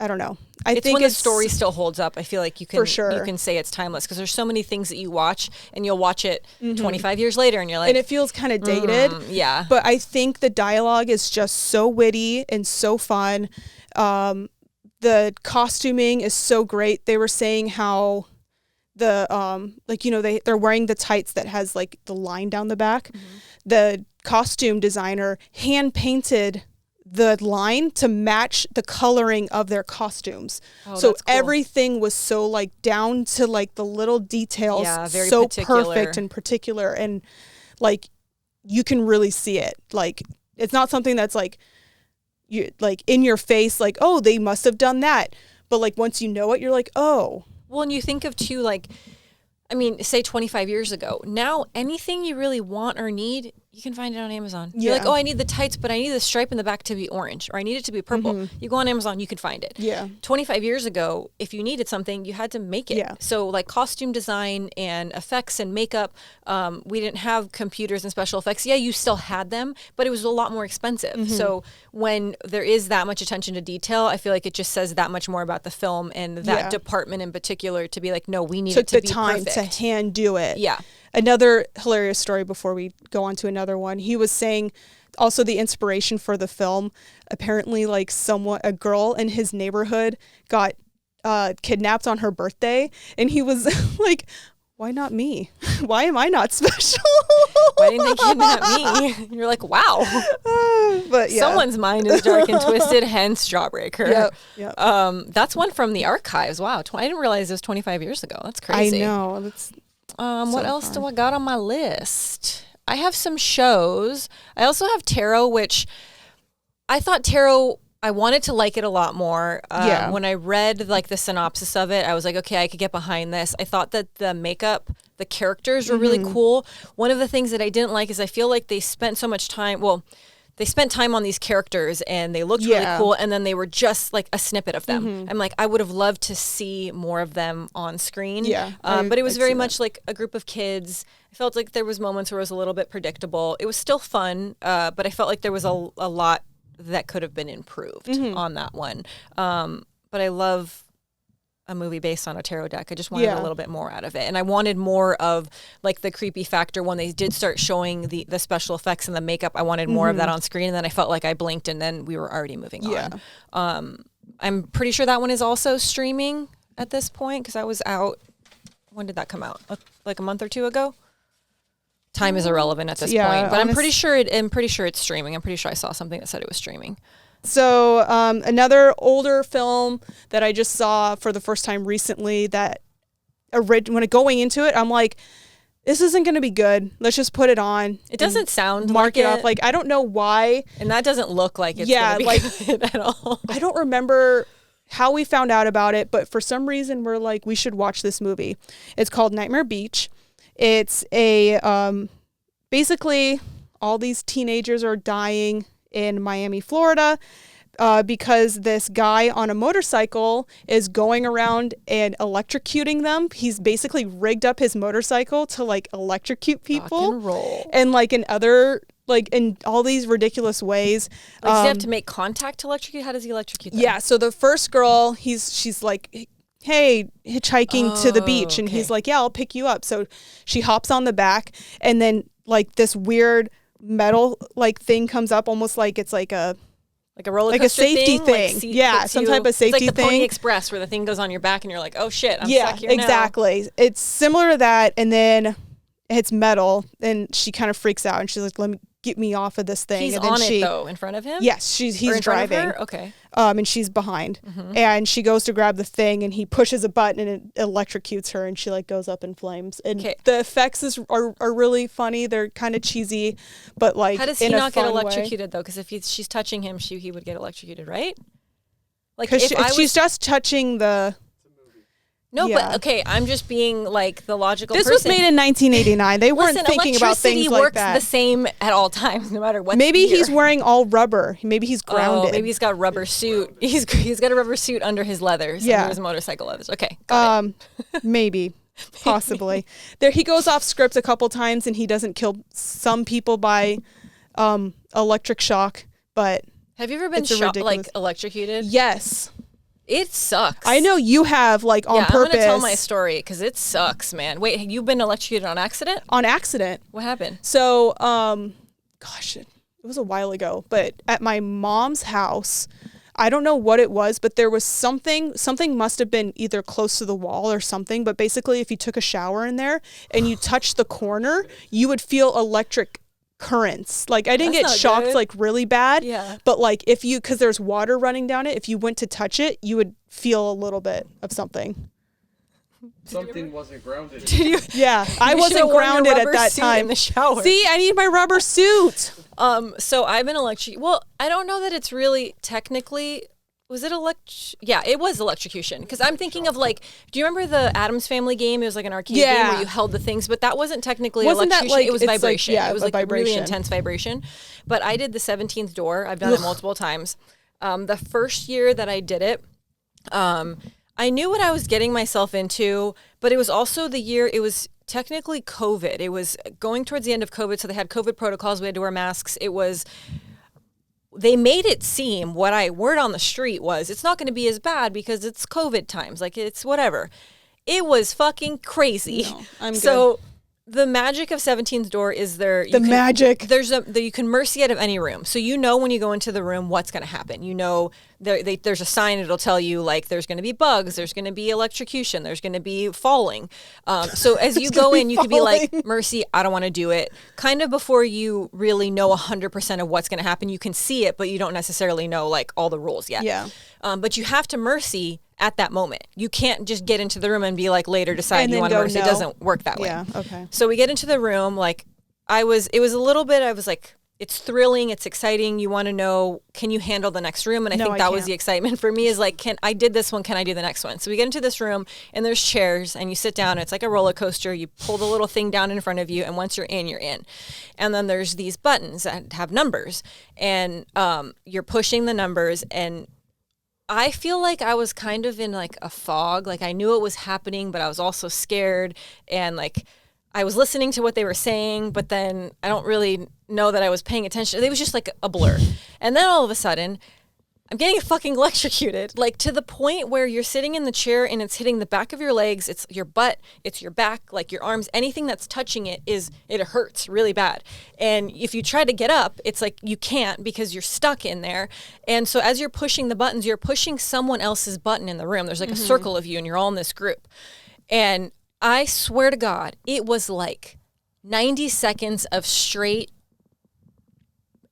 I don't know. I think when the story still holds up. I feel like you can, for sure. you can say it's timeless because there's so many things that you watch and you'll watch it 25 years later and you're like, and it feels kind of dated. Yeah. But I think the dialogue is just so witty and so fun. The costuming is so great. They were saying how the like, you know, they're wearing the tights that has like the line down the back. The costume designer hand painted the line to match the coloring of their costumes. So that's cool. Everything was so like down to like the little details, very so particular. perfect and particular, and like you can really see it. Like it's not something that's like you like in your face, like, oh, they must have done that. But like once you know it, you're like, oh. Well, and you think of too, like, I mean, say 25 years ago. Now, anything you really want or need, you can find it on Amazon. You're like, oh, I need the tights, but I need the stripe in the back to be orange, or I need it to be purple. You go on Amazon, you can find it. Yeah. 25 years ago, if you needed something, you had to make it. Yeah. So, like, costume design and effects and makeup, we didn't have computers and special effects. Yeah, you still had them, but it was a lot more expensive. So, when there is that much attention to detail, I feel like it just says that much more about the film and that department in particular to be like, no, we need it to be perfect. Took the time to hand do it. Yeah. Another hilarious story before we go on to another one. He was saying also the inspiration for the film, apparently like a girl in his neighborhood got kidnapped on her birthday, and he was like, why not me? Why am I not special? Why didn't they kidnap me? You're like, wow. But yeah. Someone's mind is dark and twisted, hence Jawbreaker. Yep. That's one from the archives. Wow. I didn't realize it was 25 years ago. That's crazy. I know. That's what else do I got on my list? I have some shows. I also have Tarot, which I thought I wanted to like it a lot more. When I read like the synopsis of it, I was like, okay, I could get behind this. I thought that the makeup, the characters were really cool. One of the things that I didn't like is I feel like they spent so much time, they spent time on these characters and they looked really cool, and then they were just like a snippet of them. I'm like, I would have loved to see more of them on screen. But it was very much like a group of kids. I felt like there was moments where it was a little bit predictable. It was still fun, but I felt like there was a lot that could have been improved on that one. But I love a movie based on a tarot deck. I just wanted a little bit more out of it. And I wanted more of like the creepy factor when they did start showing the special effects and the makeup. I wanted more of that on screen, and then I felt like I blinked and then we were already moving on. I'm pretty sure that one is also streaming at this point because I was out. When did that come out? Like a month or 2 ago? Time is irrelevant at this point, but I'm pretty sure it's streaming. I'm pretty sure I saw something that said it was streaming. So another older film that I just saw for the first time recently that when going into it, I'm like, this isn't going to be good. Let's just put it on. It doesn't sound mark like it off. Like, I don't know why. And that doesn't look like it's going to be good at all. I don't remember how we found out about it, but for some reason we're like, we should watch this movie. It's called Nightmare Beach. It's a basically all these teenagers are dying in Miami, Florida, because this guy on a motorcycle is going around and electrocuting them. He's basically rigged up his motorcycle to like electrocute people. Rock and roll. And like in all these ridiculous ways. Like, does he have to make contact to electrocute? How does he electrocute them? Yeah. So the first girl, she's like, hey, hitchhiking to the beach. And he's like, yeah, I'll pick you up. So she hops on the back, and then like this weird metal like thing comes up, almost like it's like a roller coaster, like a safety thing. Like yeah, some type of safety it's like the thing. Pony Express where the thing goes on your back and you're like, oh shit, I'm stuck here exactly. now. It's similar to that, and then it's metal, and she kind of freaks out, and she's like, "Let me get me off of this thing." He's and then on it though, in front of him. Yes, he's driving. Okay. And she's behind, and she goes to grab the thing, and he pushes a button, and it electrocutes her, and she like goes up in flames. And the effects are really funny. They're kind of cheesy, but like, how does he not get electrocuted though? Because if she's touching him, he would get electrocuted, right? Like because she's just touching the. No, but okay, I'm just being like the logical person. This was made in 1989. They weren't thinking about things like that. Electricity works the same at all times, no matter what. Maybe he's wearing all rubber. Maybe he's grounded. Oh, maybe he's got a rubber suit. He's got a rubber suit under his leathers. Under his motorcycle leathers. Okay, got it. Maybe, possibly. There, he goes off script a couple times, and he doesn't kill some people by electric shock. But have you ever been electrocuted? Yes. It sucks. I know you have, like, on purpose. I'm going to tell my story because it sucks, man. Wait, you've been electrocuted on accident? On accident. What happened? So, gosh, it was a while ago, but at my mom's house, I don't know what it was, but there was something must have been either close to the wall or something, but basically if you took a shower in there and you touched the corner, you would feel electric currents. Like, I didn't get shocked like really bad, but like if you, because there's water running down it, if you went to touch it, you would feel a little bit of something. Something wasn't grounded. Did you? Yeah, I wasn't grounded at that time. In the shower. See, I need my rubber suit. So I've been electrocuted. Well, I don't know that it's really technically. Was it Yeah, it was electrocution. Because I'm thinking of like, do you remember the Addams Family game? It was like an arcade game where you held the things, but that wasn't technically electrocution. That, like, it was vibration. It was like a really intense vibration. But I did the 17th door. I've done it multiple times. The first year that I did it, I knew what I was getting myself into, but it was also the year, it was technically COVID. It was going towards the end of COVID, so they had COVID protocols. We had to wear masks. They made it seem, word on the street was, it's not going to be as bad because it's COVID times. Like, it's whatever. It was fucking crazy. No, I'm good. So the magic of 17th door is magic. You can mercy out of any room. So you know when you go into the room what's going to happen. You know there's a sign that'll tell you like there's going to be bugs, there's going to be electrocution, there's going to be falling. So as you go in, you could be like, mercy, I don't want to do it. Kind of before you really know 100% of what's going to happen, you can see it, but you don't necessarily know like all the rules yet. Yeah. But you have to mercy at that moment. You can't just get into the room and be like, later decide you want to mercy. No. It doesn't work that way. Yeah, okay. So we get into the room, like it was a little bit, I was like, it's thrilling, it's exciting. You want to know, can you handle the next room? And I think that was the excitement for me is like, I did this one, can I do the next one? So we get into this room and there's chairs and you sit down. It's like a roller coaster. You pull the little thing down in front of you and once you're in, you're in. And then there's these buttons that have numbers and you're pushing the numbers and I feel like I was kind of in like a fog. Like I knew it was happening, but I was also scared and like I was listening to what they were saying, but then I don't really know that I was paying attention. It was just like a blur. And then all of a sudden, I'm getting fucking electrocuted, like to the point where you're sitting in the chair and it's hitting the back of your legs, it's your butt, it's your back, like your arms, anything that's touching it hurts really bad. And if you try to get up, it's like you can't because you're stuck in there. And so as you're pushing the buttons, you're pushing someone else's button in the room. There's like a circle of you and you're all in this group. And I swear to God, it was like 90 seconds of straight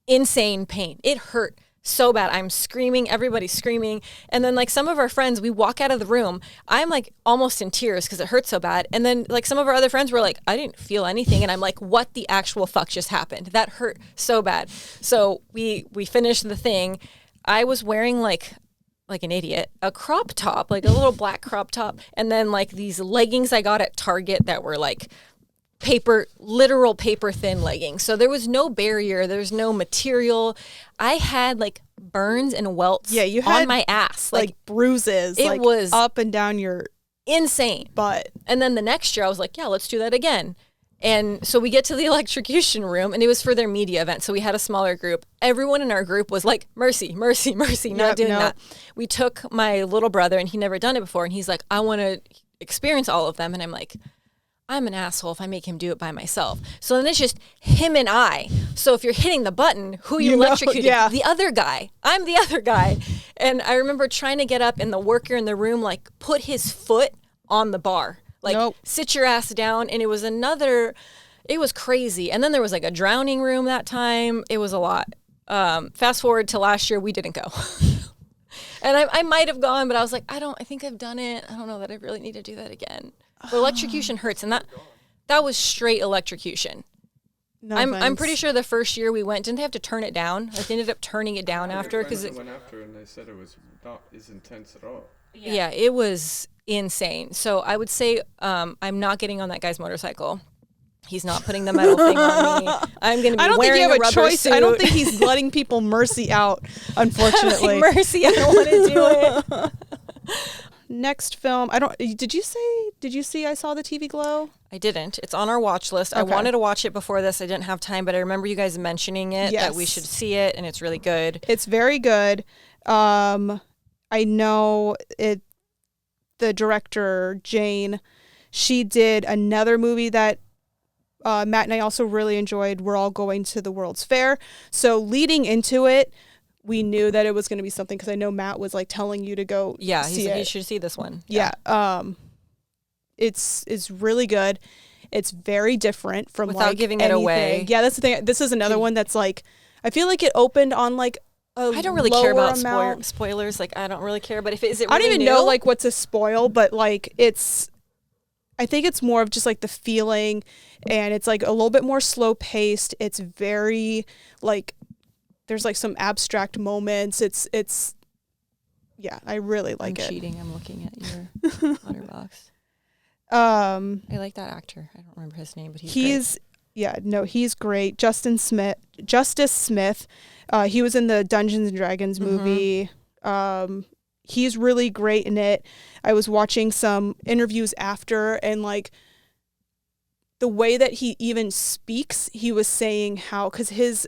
insane pain. It hurt so bad. I'm screaming, everybody's screaming. And then like some of our friends, we walk out of the room. I'm like almost in tears because it hurts so bad. And then like some of our other friends were like, I didn't feel anything. And I'm like, what the actual fuck just happened? That hurt so bad. So we finished the thing. I was wearing like an idiot, a crop top, like a little black crop top. And then like these leggings I got at Target that were like literal paper thin leggings. So there was no barrier. There's no material. I had like burns and welts on my ass. Like bruises. It was up and down your insane butt. And then the next year I was like, yeah, let's do that again. And so we get to the electrocution room and it was for their media event. So we had a smaller group. Everyone in our group was like, mercy, mercy, mercy, not doing that. We took my little brother and he never done it before. And he's like, I want to experience all of them. And I'm like, I'm an asshole if I make him do it by myself. So then it's just him and I. So if you're hitting the button, who you electrocuting? Yeah. The other guy. I'm the other guy. And I remember trying to get up and the worker in the room, like, put his foot on the bar. Like, sit your ass down. And it was crazy. And then there was like a drowning room that time. It was a lot. Fast forward to last year, we didn't go. And I might have gone, but I was like, I think I've done it. I don't know that I really need to do that again. But electrocution hurts, and that was straight electrocution. No, I'm pretty sure the first year we went, didn't they have to turn it down? Like, they ended up turning it down after because it went after, and they said it was not as intense at all. Yeah, it was insane. So I would say I'm not getting on that guy's motorcycle. He's not putting the metal thing on me. I'm going to be wearing a rubber suit. I don't think you have a choice. I don't think he's letting people mercy out, unfortunately. Mercy, I don't want to do it. Next film, did you see I Saw the TV Glow? I didn't. It's on our watch list. Okay. I wanted to watch it before this. I didn't have time, but I remember you guys mentioning it, that we should see it, and it's really good. It's very good. I know it. The director, Jane, she did another movie that Matt and I also really enjoyed. We're All Going to the World's Fair. So leading into it, we knew that it was going to be something because I know Matt was like telling you to go see it. You should see this one. Yeah. It's really good. It's very different from without giving it away. Yeah, that's the thing. This is another one that's like, I feel like it opened on like I don't really care about spoilers. Like, I don't really care. But is it really I don't even new? know like what to spoil, but like I think it's more of just like the feeling, and it's like a little bit more slow paced. It's very like, there's like some abstract moments. It's yeah, I really like it. I'm cheating. I'm looking at your letterbox. I like that actor. I don't remember his name, but he's great. Yeah, no, he's great. Justice Smith. He was in the Dungeons and Dragons movie. He's really great in it. I was watching some interviews after, and like the way that he even speaks, he was saying how, because his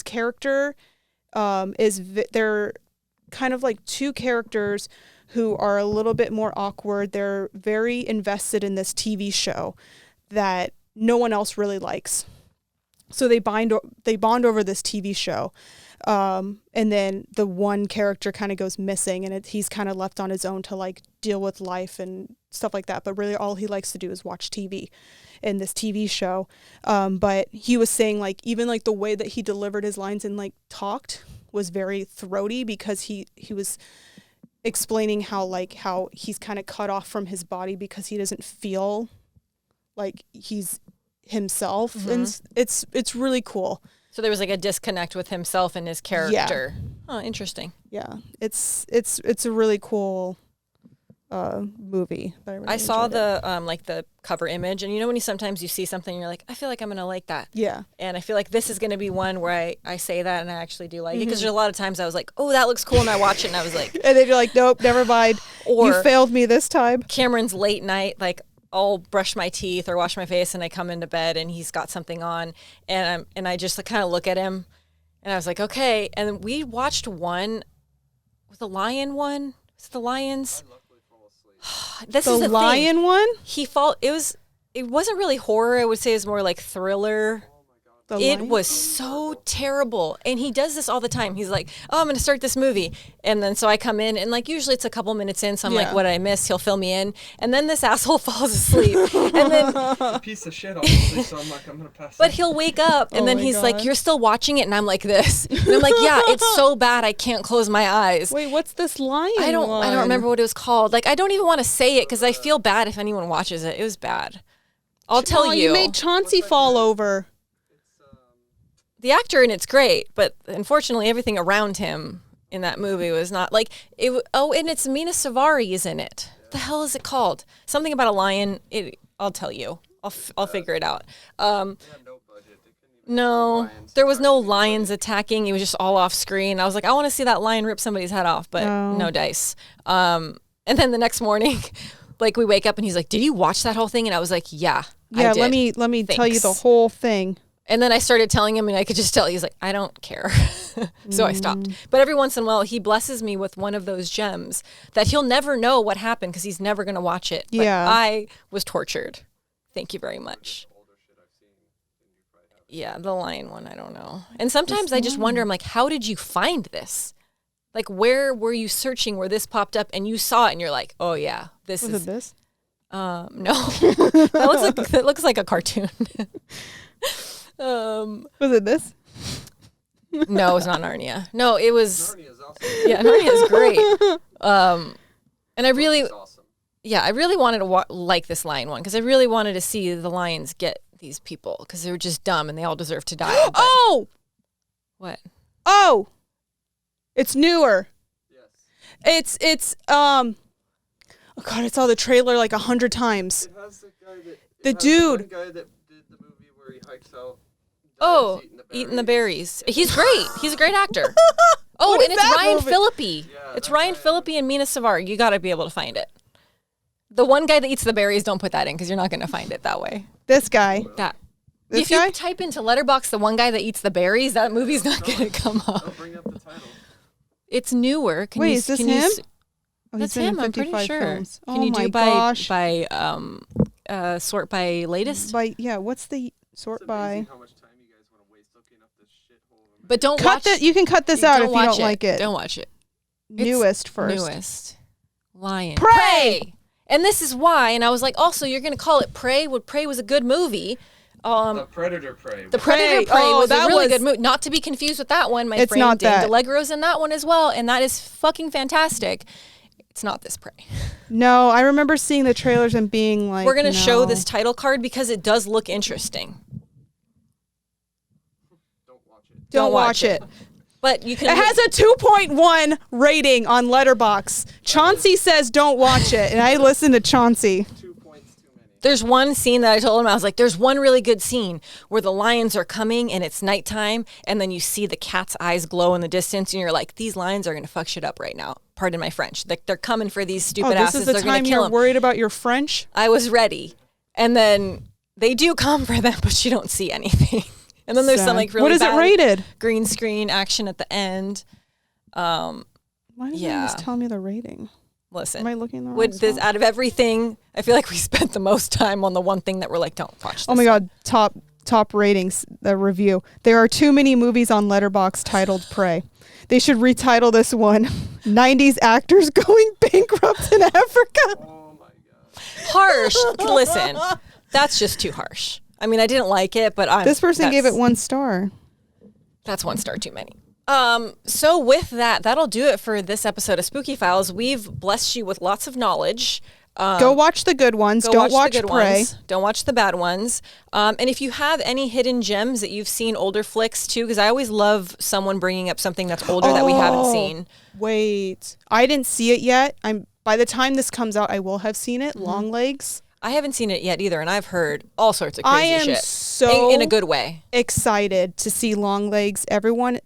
character they're kind of like two characters who are a little bit more awkward. They're very invested in this TV show that no one else really likes. So they bond over this TV show. And then the one character kind of goes missing, and he's kind of left on his own to like deal with life and stuff like that. But really all he likes to do is watch TV in this TV show. But he was saying like, even like the way that he delivered his lines and like talked was very throaty, because he was explaining how he's kind of cut off from his body because he doesn't feel like he's himself. And it's really cool. So there was like a disconnect with himself and his character. Yeah. Oh, interesting. Yeah. It's a really cool movie. I saw the like the cover image, and you know when sometimes you see something and you're like, I feel like I'm gonna like that. Yeah. And I feel like this is gonna be one where I say that and I actually do like it, because there's a lot of times I was like, oh, that looks cool, and I watch it and I was like, and then you're like, nope, never mind. Or you failed me this time. Cameron's late night, like I'll brush my teeth or wash my face and I come into bed and he's got something on, and I just like, kind of look at him, and I was like, okay. And we watched one with the lion one. Was it the lions? This is the lion thing. One? It wasn't really horror. I would say it's more like thriller. It was so terrible. And he does this all the time. He's like, oh, I'm going to start this movie. And then so I come in, and like usually it's a couple minutes in. So I'm like, what did I miss? He'll fill me in. And then this asshole falls asleep. And then a piece of shit, obviously. So I'm like, I'm going to pass. But he'll wake up, and then he's like, you're still watching it. And I'm like this. And I'm like, yeah, it's so bad I can't close my eyes. Wait, what's this lion I don't remember what it was called. Like, I don't even want to say it because I feel bad if anyone watches it. It was bad. I'll tell you. You made Chauncey fall over. The actor in it's great, but unfortunately everything around him in that movie was not like it. And it's Mina Savari is in it. What the hell is it called? Something about a lion. I'll tell you. I'll figure it out. No, there was no lions attacking. It was just all off screen. I was like, I want to see that lion rip somebody's head off, but no dice. And then the next morning, like we wake up and he's like, did you watch that whole thing? And I was like, yeah, I did. Let me tell you the whole thing. And then I started telling him, and I could just tell he's like, I don't care. So I stopped. But every once in a while, he blesses me with one of those gems that he'll never know what happened because he's never going to watch it. But I was tortured Thank you very much. Yeah, the lion one, I don't know. And sometimes I just wonder, I'm like, how did you find this? Like, where were you searching where this popped up and you saw it and you're like, oh yeah, this Was it this? No. that looks like a cartoon. Was it this? No, it's not Narnia. No, it was Narnia's great. And I really I really wanted to like this lion one because I really wanted to see the lions get these people because they were just dumb and they all deserve to die. Oh! What? Oh! It's newer. Yes. It's oh God, it's all the trailer like 100 times. It has the guy that the dude. One guy that did the movie where he hikes out. Eating the berries. He's great. He's a great actor. Oh, and it's Ryan Phillippe. Yeah, it's Ryan Phillippe and Mina Savard. You got to be able to find it. The one guy that eats the berries, don't put that in because you're not going to find it that way. This guy. If you type into Letterboxd the one guy that eats the berries, that movie's not going to come up. I'll bring up the title. It's newer. Is this him? That's him. I'm pretty sure. Films. Can you do by sort by latest? What's the sort by? How much time you guys want to waste looking up this shithole? But don't watch it. You can cut this out if you don't like it. Don't watch it. Newest first. Newest. Lion. Prey. And this is why. And I was like, also, you're going to call it Prey? Well, Prey was a good movie. The Predator Prey. The Predator Prey was a really good movie. Not to be confused with that one. My friend Dane DeLegro's in that one as well, and that is fucking fantastic. It's not this Prey. No, I remember seeing the trailers and being like, we're going to show this title card because it does look interesting. Don't watch it. But you can. It has a 2.1 rating on Letterboxd. Chauncey says don't watch it, and I listen to Chauncey. There's one scene that I told him, I was like, there's one really good scene where the lions are coming and it's nighttime and then you see the cat's eyes glow in the distance and you're like, these lions are going to fuck shit up right now. Pardon my French. They're coming for these stupid asses. They're going to kill them. This is the time you're worried about your French? I was ready. And then they do come for them, but you don't see anything. And then there's some like really What is it rated? Green screen action at the end. Why didn't you just tell me the rating? Listen, am I looking the wrong this out of everything? I feel like we spent the most time on the one thing that we're like, don't watch this. Oh my God, top ratings, the review. There are too many movies on Letterboxd titled Prey. They should retitle this one 90s actors going bankrupt in Africa. Oh my God. Harsh. Listen, that's just too harsh. I mean, I didn't like it, but this person gave it 1 star. That's 1 star too many. So with that'll do it for this episode of Spooky Files. We've blessed you with lots of knowledge. Go watch the good ones. Don't watch Prey. Don't watch the bad ones. And if you have any hidden gems that you've seen older flicks too, because I always love someone bringing up something that's older that we haven't seen. Wait, I didn't see it yet. By the time this comes out, I will have seen it. Mm-hmm. Longlegs. I haven't seen it yet either, and I've heard all sorts of crazy shit. I am so in a good way excited to see Longlegs. Everyone.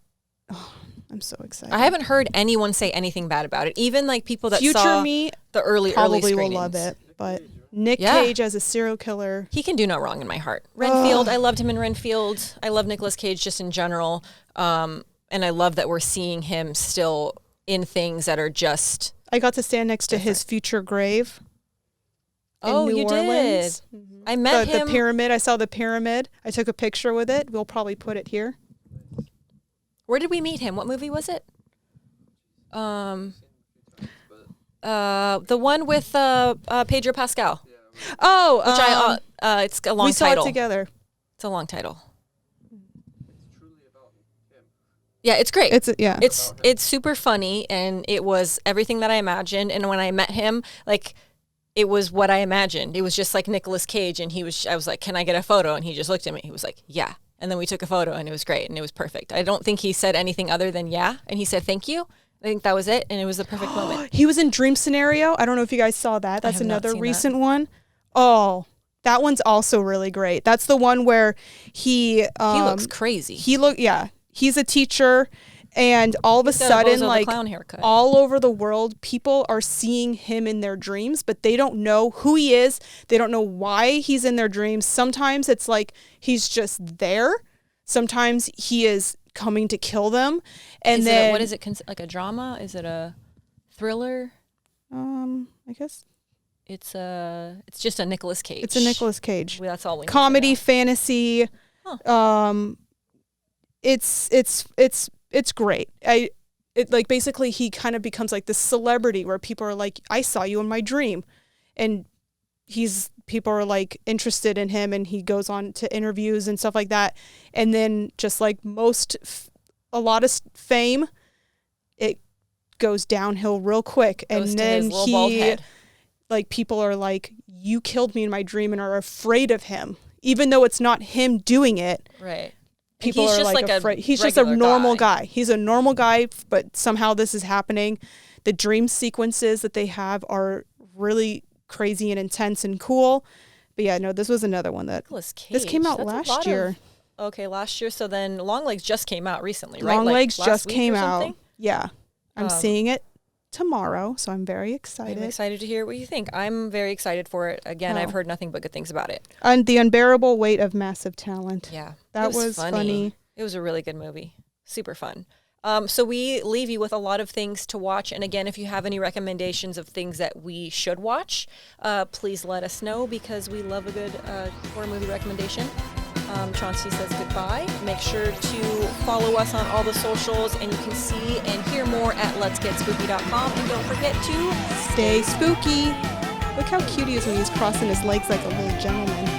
Oh, I'm so excited. I haven't heard anyone say anything bad about it. Even like people that Future saw me the early probably screenings. will love it. But Nick Cage as a serial killer. He can do no wrong in my heart. Renfield, I loved him in Renfield. I love Nicolas Cage just in general. And I love that we're seeing him still in things that are just I got to stand next to his future grave. Oh, you Orleans. Did? Mm-hmm. I met him. The pyramid. I saw the pyramid. I took a picture with it. We'll probably put it here. Where did we meet him? What movie was it? The one with Pedro Pascal. Oh, which it's a long title. We saw it together. It's a long title. Yeah, it's great. It's super funny, and it was everything that I imagined. And when I met him, like, it was what I imagined. It was just like Nicolas Cage, and I was like, "Can I get a photo?" And he just looked at me. He was like, "Yeah." And then we took a photo, and it was great, and it was perfect. I don't think he said anything other than "yeah," and he said "thank you." I think that was it, and it was the perfect moment. He was in Dream Scenario. I don't know if you guys saw that. That's another recent one. Oh, that one's also really great. That's the one where he looks crazy. He's a teacher, and all of a sudden, like, all over the world, people are seeing him in their dreams, but they don't know who he is. They don't know why he's in their dreams. Sometimes it's like he's just there. Sometimes he is coming to kill them. And what is it, like a drama? Is it a thriller? I guess. It's just a Nicolas Cage. It's a Nicolas Cage. That's all we need comedy, to know. fantasy. Huh. It's great. It like basically he kind of becomes like this celebrity where people are like, I saw you in my dream, and people are like interested in him, and he goes on to interviews and stuff like that, and then just like a lot of fame, it goes downhill real quick, and then like people are like, you killed me in my dream, and are afraid of him, even though it's not him doing it. Right. People are like afraid. He's just a normal guy. He's a normal guy, but somehow this is happening. The dream sequences that they have are really crazy and intense and cool. But yeah, no, this was another one that this came out last year. Last year. So then Longlegs just came out recently, right? Longlegs just came out. Yeah. I'm seeing it tomorrow, so I'm very excited. I'm excited to hear what you think. I'm very excited for it. Again, I've heard nothing but good things about it. And The Unbearable Weight of Massive Talent. Yeah. That was funny. It was a really good movie. Super fun. So we leave you with a lot of things to watch. And again, if you have any recommendations of things that we should watch, please let us know, because we love a good horror movie recommendation. Chauncey says goodbye. Make sure to follow us on all the socials, and you can see and hear more at letsgetspooky.com. And don't forget to stay spooky. Look how cute he is when he's crossing his legs like a little gentleman.